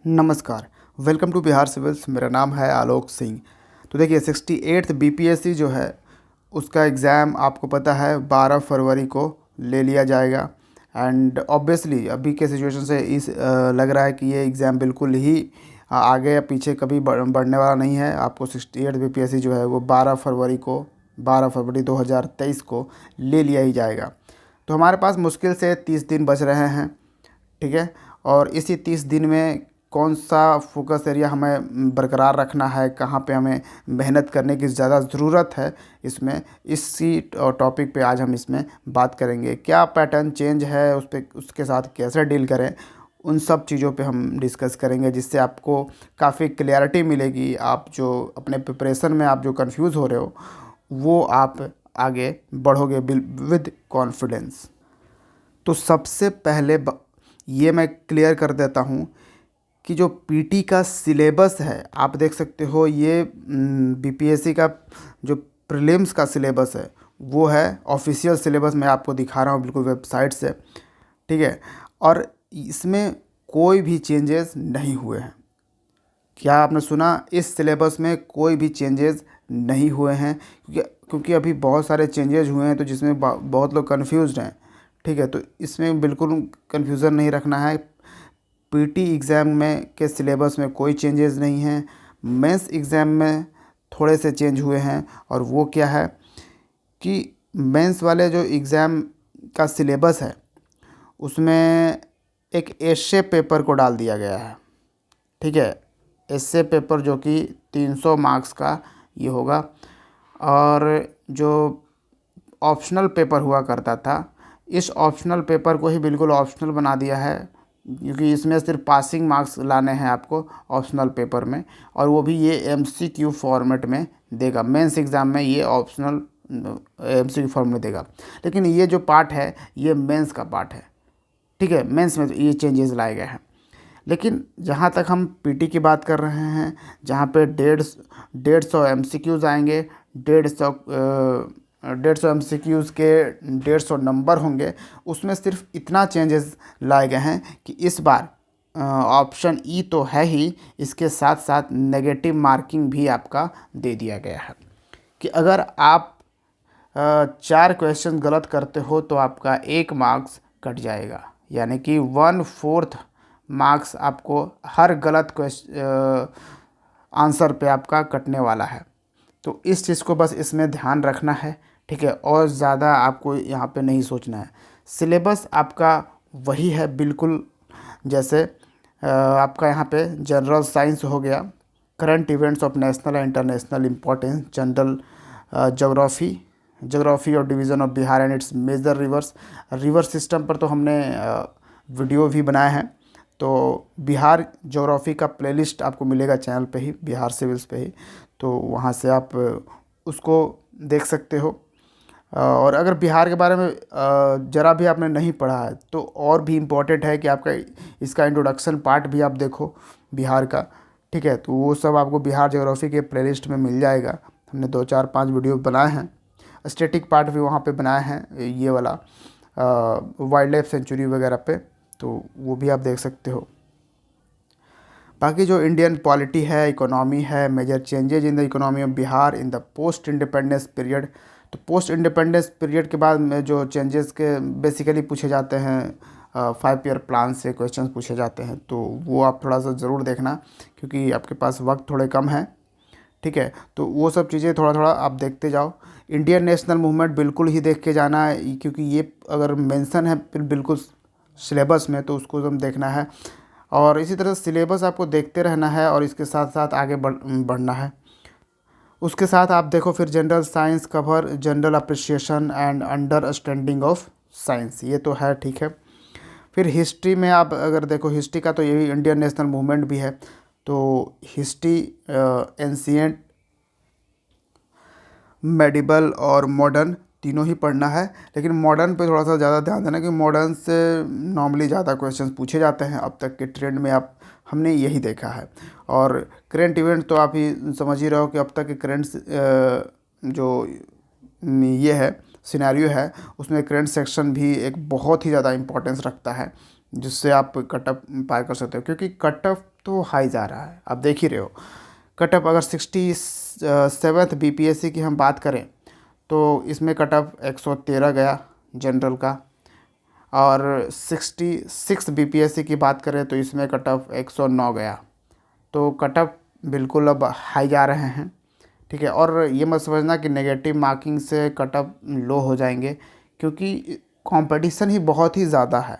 नमस्कार। Welcome to Bihar civils. मेरा नाम है आलोक सिंह। तो देखिए 68th बीपीएससी जो है उसका एग्ज़ाम आपको पता है 12 फरवरी को ले लिया जाएगा। एंड ऑब्वियसली अभी के सिचुएशन से लग रहा है कि ये एग्ज़ाम बिल्कुल ही आगे या पीछे कभी बढ़ने वाला नहीं है। आपको 68th बीपीएससी जो है वो 12 फरवरी 2023 को ले लिया ही जाएगा। तो हमारे पास मुश्किल से 30 दिन बच रहे हैं, ठीक है। और इसी 30 दिन में कौन सा फोकस एरिया हमें बरकरार रखना है, कहाँ पे हमें मेहनत करने की ज़्यादा ज़रूरत है, इसमें इसी टॉपिक पे आज हम इसमें बात करेंगे। क्या पैटर्न चेंज है उस पे, उसके साथ कैसे डील करें, उन सब चीज़ों पे हम डिस्कस करेंगे, जिससे आपको काफ़ी क्लियरिटी मिलेगी। आप जो अपने प्रिपरेशन में आप जो कंफ्यूज हो रहे हो वो आप आगे बढ़ोगे विद कॉन्फिडेंस। तो सबसे पहले ये मैं क्लियर कर देता हूँ कि जो पीटी का सिलेबस है, आप देख सकते हो ये बीपीएससी का जो प्रीलिम्स का सिलेबस है वो है ऑफिशियल सिलेबस। मैं आपको दिखा रहा हूँ बिल्कुल वेबसाइट से, ठीक है। और इसमें कोई भी चेंजेस नहीं हुए हैं। क्या आपने सुना? इस सिलेबस में कोई भी चेंजेस नहीं हुए हैं, क्योंकि अभी बहुत सारे चेंजेस हुए हैं तो जिसमें बहुत लोग कंफ्यूज्ड हैं, ठीक है। तो इसमें बिल्कुल कंफ्यूज़न नहीं रखना है। पीटी एग्ज़ाम में के सिलेबस में कोई चेंजेस नहीं हैं। मेंस एग्ज़ाम में थोड़े से चेंज हुए हैं, और वो क्या है कि मेंस वाले जो एग्ज़ाम का सिलेबस है उसमें एक एशे पेपर को डाल दिया गया है, ठीक है। एशे पेपर जो कि 300 मार्क्स का ये होगा। और जो ऑप्शनल पेपर हुआ करता था, इस ऑप्शनल पेपर को ही बिल्कुल ऑप्शनल बना दिया है, क्योंकि इसमें सिर्फ पासिंग मार्क्स लाने हैं आपको ऑप्शनल पेपर में, और वो भी ये एमसीक्यू फॉर्मेट में देगा। मेंस एग्ज़ाम में ये ऑप्शनल एमसीक्यू फॉर्म में देगा, लेकिन ये जो पार्ट है ये मेंस का पार्ट है, ठीक है। मेंस में ये चेंजेस लाए गए हैं। लेकिन जहाँ तक हम पीटी की बात कर रहे हैं, जहाँ पे 150 एमसीक्यूज़ आएंगे, 150 एमसीक्यूज़ के 150 नंबर होंगे, उसमें सिर्फ इतना चेंजेस लाए गए हैं कि इस बार ऑप्शन ई तो है ही, इसके साथ साथ नेगेटिव मार्किंग भी आपका दे दिया गया है कि अगर आप 4 क्वेश्चन गलत करते हो तो आपका 1 मार्क्स कट जाएगा, यानी कि 1/4 मार्क्स आपको हर गलत आंसर पे आपका कटने वाला है। तो इस चीज़ को बस इसमें ध्यान रखना है, ठीक है। और ज़्यादा आपको यहाँ पे नहीं सोचना है। सिलेबस आपका वही है बिल्कुल, जैसे आपका यहाँ पे जनरल साइंस हो गया, current events of national and international importance, general geography और division of Bihar and its major river system पर तो हमने वीडियो भी बनाए हैं। तो बिहार ज्योग्राफी का प्लेलिस्ट आपको मिलेगा चैनल पे ही, बिहार सिविल्स पे ही, तो वहाँ से आप उसको देख सकते हो। और अगर बिहार के बारे में ज़रा भी आपने नहीं पढ़ा है तो और भी इम्पोर्टेंट है कि आपका इसका इंट्रोडक्शन पार्ट भी आप देखो बिहार का, ठीक है। तो वो सब आपको बिहार ज्योग्राफी के प्लेलिस्ट में मिल जाएगा। हमने 2 4 5 वीडियो बनाए हैं, स्टैटिक पार्ट भी वहाँ पे बनाए हैं, ये वाला वाइल्ड लाइफ सेंचुरी वगैरह पे, तो वो भी आप देख सकते हो। बाकी जो इंडियन पॉलिटी है, इकोनॉमी है, major changes in the economy of Bihar in the post independence period. तो पोस्ट इंडिपेंडेंस पीरियड के बाद में जो चेंजेस के बेसिकली पूछे जाते हैं, 5 ईयर प्लान से क्वेश्चंस पूछे जाते हैं, तो वो आप थोड़ा सा ज़रूर देखना, क्योंकि आपके पास वक्त थोड़े कम है, ठीक है। तो वो सब चीज़ें थोड़ा थोड़ा आप देखते जाओ। इंडियन नेशनल मूवमेंट बिल्कुल ही देख के जाना है, क्योंकि ये अगर मेंशन है बिल्कुल सिलेबस में तो उसको एकदम देखना है। और इसी तरह सिलेबस आपको देखते रहना है और इसके साथ साथ आगे बढ़ना है। उसके साथ आप देखो फिर general science cover, general appreciation and understanding of science, ये तो है, ठीक है। फिर हिस्ट्री में आप अगर देखो, हिस्ट्री का तो यही इंडियन नेशनल मूवमेंट भी है, तो हिस्ट्री एंशिएंट, मेडिवल और मॉडर्न तीनों ही पढ़ना है। लेकिन मॉडर्न पे थोड़ा सा ज़्यादा ध्यान देना कि मॉडर्न से नॉर्मली ज़्यादा क्वेश्चंस पूछे जाते हैं अब तक के ट्रेंड में, आप हमने यही देखा है। और करेंट इवेंट तो आप ही समझ ही रहे हो कि अब तक के करेंट्स जो ये है सिनेरियो है, उसमें करंट सेक्शन भी एक बहुत ही ज़्यादा इम्पोर्टेंस रखता है। जिससे आप कट ऑफ पार कर सकते हो, क्योंकि कट ऑफ तो हाई जा रहा है, आप देख ही रहे हो। कट ऑफ अगर 67th बीपीएससी की हम बात करें तो इसमें कट ऑफ 113 गया जनरल का, और 66 बीपीएससी की बात करें तो इसमें कट ऑफ 109 गया। तो कट ऑफ बिल्कुल अब हाई जा रहे हैं, ठीक है। और ये मत समझना कि नेगेटिव मार्किंग से कट ऑफ लो हो जाएंगे, क्योंकि कंपटीशन ही बहुत ही ज़्यादा है,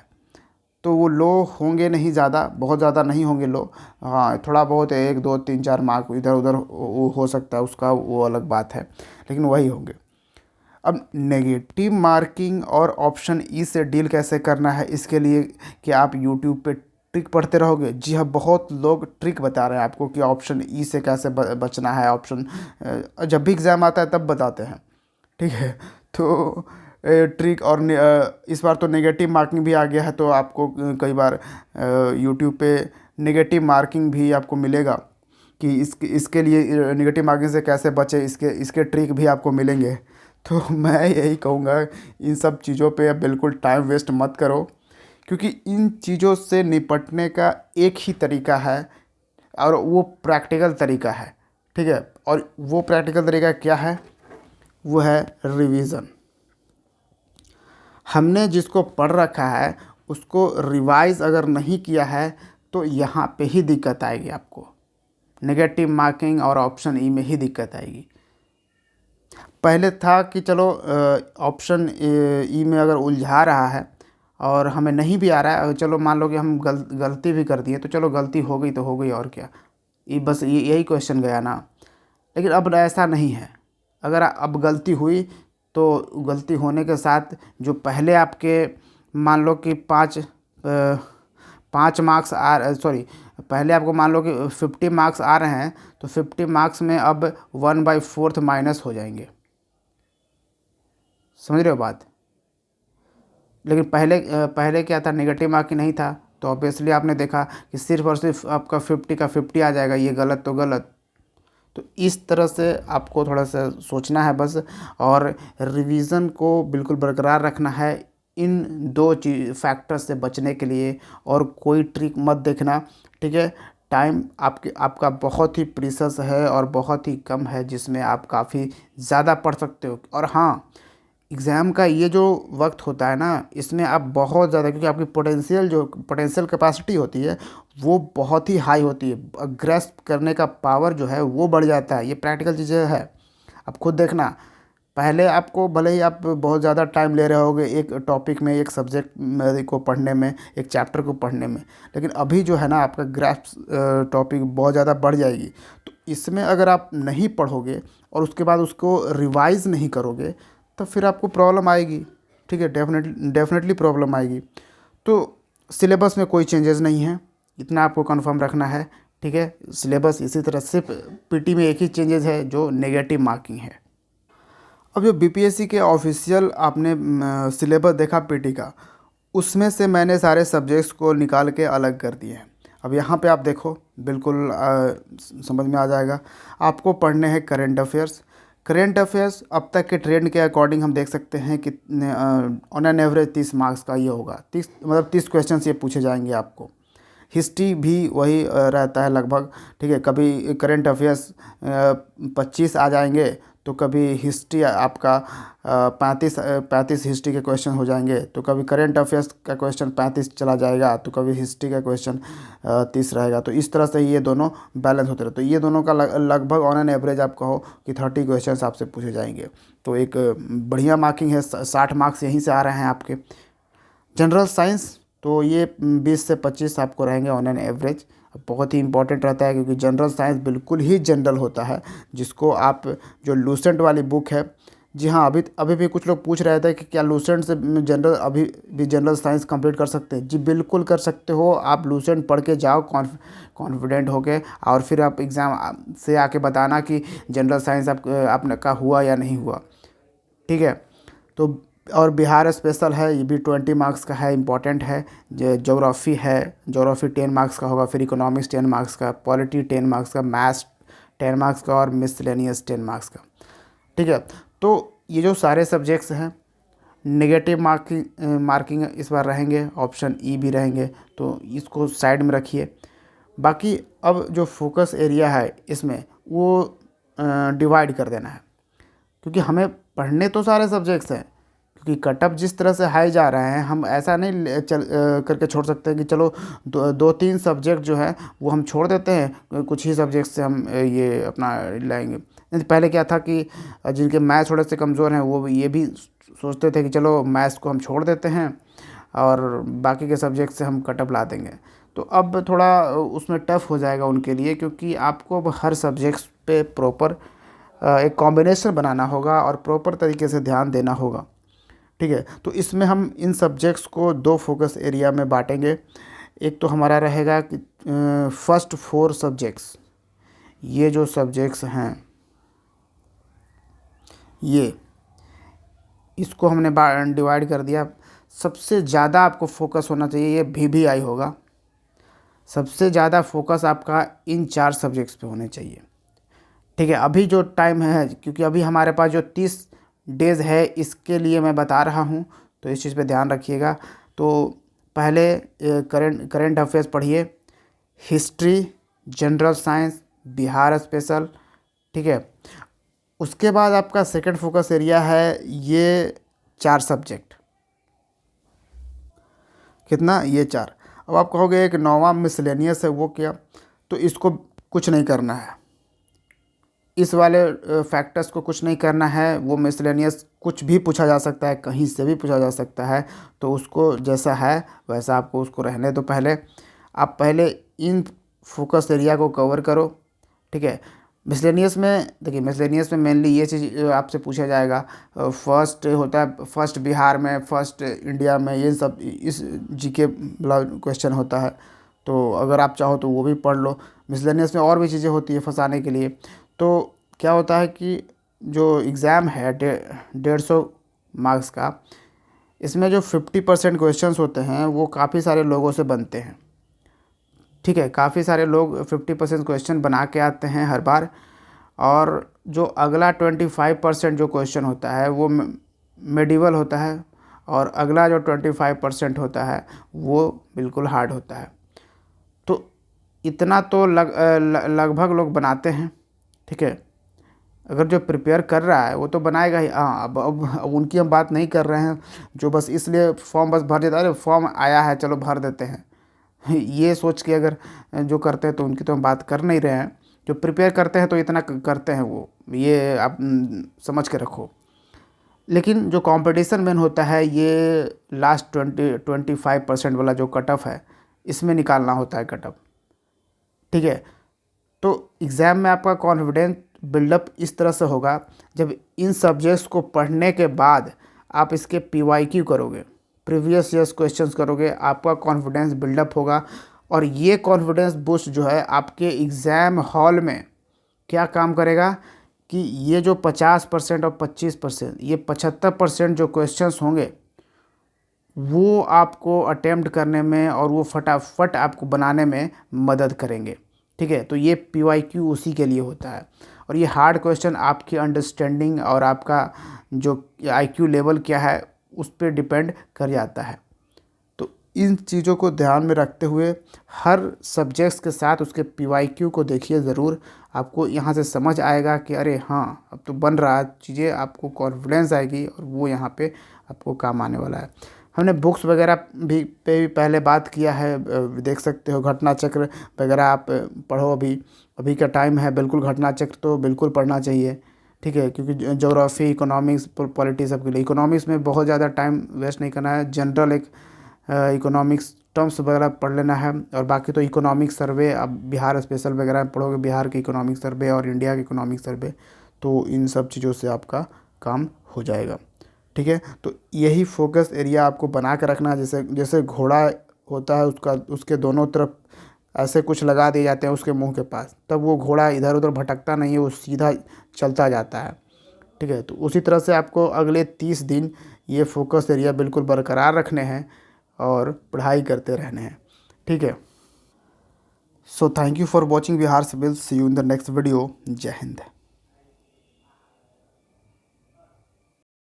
तो वो लो होंगे नहीं, ज़्यादा बहुत ज़्यादा नहीं होंगे लो। हाँ, थोड़ा बहुत 1 2 3 4 मार्क इधर उधर हो सकता है, उसका वो अलग बात है, लेकिन वही होंगे। अब नेगेटिव मार्किंग और ऑप्शन ई से डील कैसे करना है, इसके लिए कि आप यूट्यूब पे ट्रिक पढ़ते रहोगे। जी हाँ, बहुत लोग ट्रिक बता रहे हैं आपको कि ऑप्शन ई से कैसे बचना है। ऑप्शन जब भी एग्ज़ाम आता है तब बताते हैं, ठीक है। तो ट्रिक और इस बार तो नेगेटिव मार्किंग भी आ गया है, तो आपको कई बार यूट्यूब पे नेगेटिव मार्किंग भी आपको मिलेगा कि इसके लिए नेगेटिव मार्किंग से कैसे बचे, इसके इसके ट्रिक भी आपको मिलेंगे। तो मैं यही कहूँगा, इन सब चीज़ों पे अब बिल्कुल टाइम वेस्ट मत करो, क्योंकि इन चीज़ों से निपटने का एक ही तरीका है, और वो प्रैक्टिकल तरीका है, ठीक है। और वो प्रैक्टिकल तरीका क्या है? वो है रिवीजन। हमने जिसको पढ़ रखा है उसको रिवाइज अगर नहीं किया है तो यहाँ पे ही दिक्कत आएगी आपको, नेगेटिव मार्किंग और ऑप्शन ई में ही दिक्कत आएगी। पहले था कि चलो ऑप्शन ई में अगर उलझा रहा है और हमें नहीं भी आ रहा है, चलो मान लो कि हम गलती भी कर दिए, तो चलो गलती हो गई तो हो गई, और क्या, ये बस यही क्वेश्चन गया ना। लेकिन अब ऐसा नहीं है। अगर अब गलती हुई तो गलती होने के साथ जो पहले आपके मान लो कि 5 मार्क्स सॉरी, पहले आपको मान लो कि 50 मार्क्स आ रहे हैं, तो 50 मार्क्स में अब 1/4 माइनस हो जाएंगे। समझ रहे हो बात? लेकिन पहले क्या था, नेगेटिव मार्किंग नहीं था, तो ऑब्वियसली आपने देखा कि सिर्फ और सिर्फ आपका 50 का 50 आ जाएगा, ये गलत तो गलत। तो इस तरह से आपको थोड़ा सा सोचना है बस, और रिवीजन को बिल्कुल बरकरार रखना है इन दो चीज फैक्टर से बचने के लिए, और कोई ट्रिक मत देखना, ठीक है। टाइम आपका बहुत ही प्रीशियस है और बहुत ही कम है, जिसमें आप काफ़ी ज़्यादा पढ़ सकते हो। और हाँ, एग्ज़ाम का ये जो वक्त होता है ना, इसमें आप बहुत ज़्यादा, क्योंकि आपकी पोटेंशियल कैपेसिटी होती है वो बहुत ही हाई होती है, ग्रेस्प करने का पावर जो है वो बढ़ जाता है। ये प्रैक्टिकल चीज़ें है, आप खुद देखना। पहले आपको भले ही आप बहुत ज़्यादा टाइम ले रहे होगे एक टॉपिक में, एक सब्जेक्ट को पढ़ने में, एक चैप्टर को पढ़ने में, लेकिन अभी जो है ना आपका ग्रेस्प टॉपिक बहुत ज़्यादा बढ़ जाएगी। तो इसमें अगर आप नहीं पढ़ोगे और उसके बाद उसको रिवाइज़ नहीं करोगे, तो फिर आपको प्रॉब्लम आएगी, ठीक है। डेफिनेटली प्रॉब्लम आएगी। तो सिलेबस में कोई चेंजेस नहीं है, इतना आपको कंफर्म रखना है, ठीक है। सिलेबस इसी तरह, सिर्फ पीटी में एक ही चेंजेस है जो नेगेटिव मार्किंग है। अब जो बीपीएससी के ऑफिशियल आपने सिलेबस देखा पीटी का, उसमें से मैंने सारे सब्जेक्ट्स को निकाल के अलग कर दिए हैं। अब यहाँ पे आप देखो, बिल्कुल समझ में आ जाएगा। आपको पढ़ने हैं करेंट अफेयर्स। करेंट अफेयर्स अब तक के ट्रेंड के अकॉर्डिंग हम देख सकते हैं कि ऑन एन एवरेज 30 मार्क्स का ये होगा। 30 क्वेश्चन ये पूछे जाएंगे आपको। हिस्ट्री भी वही रहता है लगभग, ठीक है। कभी करेंट अफेयर्स 25 आ जाएंगे, तो कभी हिस्ट्री आपका 35 हिस्ट्री के क्वेश्चन हो जाएंगे, तो कभी करेंट अफेयर्स का क्वेश्चन 35 चला जाएगा, तो कभी हिस्ट्री का क्वेश्चन 30 रहेगा। तो इस तरह से ये दोनों बैलेंस होते रहे। तो ये दोनों का लगभग ऑन एन एवरेज आप कहो कि 30 क्वेश्चन आपसे पूछे जाएंगे। तो एक बढ़िया मार्किंग है, 60 मार्क्स यहीं से आ रहे हैं आपके। जनरल साइंस तो ये 20 से 25 आपको रहेंगे ऑन एन एवरेज। बहुत ही इंपॉर्टेंट रहता है, क्योंकि जनरल साइंस बिल्कुल ही जनरल होता है, जिसको आप जो लूसेंट वाली बुक है, जी हाँ, अभी भी कुछ लोग पूछ रहे थे कि क्या लूसेंट से जनरल अभी भी जनरल साइंस कंप्लीट कर सकते हैं। जी बिल्कुल कर सकते हो। आप लूसेंट पढ़ के जाओ कॉन्फिडेंट होके, और फिर आप एग्ज़ाम से आके बताना कि जनरल साइंस आपने का हुआ या नहीं हुआ, ठीक है। तो और बिहार स्पेशल है, ये भी 20 मार्क्स का है, इंपॉर्टेंट है। ज्योग्राफी है, ज्योग्राफी 10 मार्क्स का होगा, फिर इकोनॉमिक्स 10 मार्क्स का, पॉलिटी 10 मार्क्स का, मैथ्स 10 मार्क्स का, और मिसलेनियस 10 मार्क्स का, ठीक है। तो ये जो सारे सब्जेक्ट्स हैं, नेगेटिव मार्किंग इस बार रहेंगे, ऑप्शन ई भी रहेंगे, तो इसको साइड में रखिए। बाकी अब जो फोकस एरिया है इसमें वो डिवाइड कर देना है, क्योंकि हमें पढ़ने तो सारे सब्जेक्ट्स हैं, क्योंकि कटअप जिस तरह से हाई जा रहे हैं, हम ऐसा नहीं करके छोड़ सकते हैं कि चलो दो तीन सब्जेक्ट जो है वो हम छोड़ देते हैं, कुछ ही सब्जेक्ट से हम ये अपना लाएंगे। नहीं, पहले क्या था कि जिनके मैथ्स थोड़े से कमज़ोर हैं वो ये भी सोचते थे कि चलो मैथ्स को हम छोड़ देते हैं और बाकी के सब्जेक्ट से हम कटअप ला देंगे। तो अब थोड़ा उसमें टफ हो जाएगा उनके लिए, क्योंकि आपको अब हर सब्जेक्ट्स पे प्रॉपर एक कॉम्बिनेशन बनाना होगा और प्रॉपर तरीके से ध्यान देना होगा। ठीक है, तो इसमें हम इन सब्जेक्ट्स को दो फोकस एरिया में बांटेंगे। एक तो हमारा रहेगा कि फर्स्ट 4 सब्जेक्ट्स, ये जो सब्जेक्ट्स हैं ये, इसको हमने डिवाइड कर दिया। सबसे ज़्यादा आपको फोकस होना चाहिए, ये VVI होगा, सबसे ज़्यादा फोकस आपका इन 4 सब्जेक्ट्स पे होने चाहिए। ठीक है, अभी जो टाइम है, क्योंकि अभी हमारे पास जो 30 डेज़ है इसके लिए मैं बता रहा हूँ, तो इस चीज़ पे ध्यान रखिएगा। तो पहले करंट अफेयर्स पढ़िए, history, general science, Bihar special. ठीक है, उसके बाद आपका सेकंड फोकस एरिया है ये 4 सब्जेक्ट। कितना? ये 4। अब आप कहोगे एक 9वां मिसलेनियस है, वो क्या? तो इसको कुछ नहीं करना है, इस वाले फैक्टर्स को कुछ नहीं करना है। वो मिसलेनियस कुछ भी पूछा जा सकता है, कहीं से भी पूछा जा सकता है, तो उसको जैसा है वैसा आपको उसको रहने दो। पहले आप इन फोकस एरिया को कवर करो। ठीक है, मिसलेनियस में देखिए, मिसलेनियस में मेनली ये चीज़ आपसे पूछा जाएगा। फर्स्ट होता है, फर्स्ट बिहार में, फर्स्ट इंडिया में, ये सब इस जीके वाला क्वेश्चन होता है। तो अगर आप चाहो तो वो भी पढ़ लो। मिसलेनियस में और भी चीज़ें होती है फंसाने के लिए। तो क्या होता है कि जो एग्ज़ाम है 150 मार्क्स का, इसमें जो 50% क्वेश्चंस होते हैं वो काफ़ी सारे लोगों से बनते हैं। ठीक है, काफ़ी सारे लोग 50% क्वेश्चन बना के आते हैं हर बार, और जो अगला 25% जो क्वेश्चन होता है वो मेडिवल होता है, और अगला जो 25% होता है वो बिल्कुल हार्ड होता है। तो इतना तो लगभग लोग बनाते हैं। ठीक है, अगर जो प्रिपेयर कर रहा है वो तो बनाएगा ही। हाँ, अब उनकी हम बात नहीं कर रहे हैं जो बस इसलिए फॉर्म बस भर देता है, अरे फॉर्म आया है चलो भर देते हैं, ये सोच के अगर जो करते हैं तो उनकी तो हम बात कर नहीं रहे हैं। जो प्रिपेयर करते हैं तो इतना करते हैं वो, ये आप समझ के रखो। लेकिन जो कंपटीशन मेन होता है ये लास्ट 25% वाला जो कट ऑफ है, इसमें निकालना होता है कट ऑफ। ठीक है, तो एग्ज़ाम में आपका कॉन्फिडेंस बिल्डअप इस तरह से होगा, जब इन सब्जेक्ट्स को पढ़ने के बाद आप इसके PYQ करोगे, प्रीवियस ईयर्स क्वेश्चंस करोगे, आपका कॉन्फिडेंस बिल्डअप होगा। और ये कॉन्फिडेंस बूस्ट जो है आपके एग्ज़ाम हॉल में क्या काम करेगा कि ये जो 50% और 25%, ये 75% जो क्वेश्चंस होंगे वो आपको अटेम्प्ट करने में और वो फटाफट आपको बनाने में मदद करेंगे। ठीक है, तो ये PYQ उसी के लिए होता है। और ये हार्ड क्वेश्चन आपकी अंडरस्टैंडिंग और आपका जो IQ लेवल क्या है उस पर डिपेंड कर जाता है। तो इन चीज़ों को ध्यान में रखते हुए हर सब्जेक्ट्स के साथ उसके PYQ को देखिए ज़रूर। आपको यहाँ से समझ आएगा कि अरे हाँ, अब तो बन रहा है चीज़ें, आपको कॉन्फिडेंस आएगी और वो यहाँ पे आपको काम आने वाला है। हमने बुक्स वगैरह भी पहले बात किया है, देख सकते हो। घटना चक्र वगैरह आप पढ़ो, अभी का टाइम है, बिल्कुल घटना चक्र तो बिल्कुल पढ़ना चाहिए। ठीक है, क्योंकि ज्योग्राफी, इकोनॉमिक्स, पॉलिटी सब के लिए, इकोनॉमिक्स में बहुत ज़्यादा टाइम वेस्ट नहीं करना है। जनरल एक इकोनॉमिक्स टर्म्स वगैरह पढ़ लेना है, और बाकी तो इकोनॉमिक सर्वे, अब बिहार स्पेशल वगैरह पढ़ोगे, बिहार के इकोनॉमिक सर्वे और इंडिया के इकोनॉमिक सर्वे, तो इन सब चीज़ों से आपका काम हो जाएगा। ठीक है, तो यही फोकस एरिया आपको बना के रखना। जैसे जैसे घोड़ा होता है, उसके दोनों तरफ ऐसे कुछ लगा दिए जाते हैं उसके मुंह के पास, तब वो घोड़ा इधर उधर भटकता नहीं है, वो सीधा चलता जाता है। ठीक है, तो उसी तरह से आपको अगले 30 दिन ये फोकस एरिया बिल्कुल बरकरार रखने हैं और पढ़ाई करते रहने हैं। ठीक है, so thank you for watching Bihar civil. See you in the next video. जय हिंद।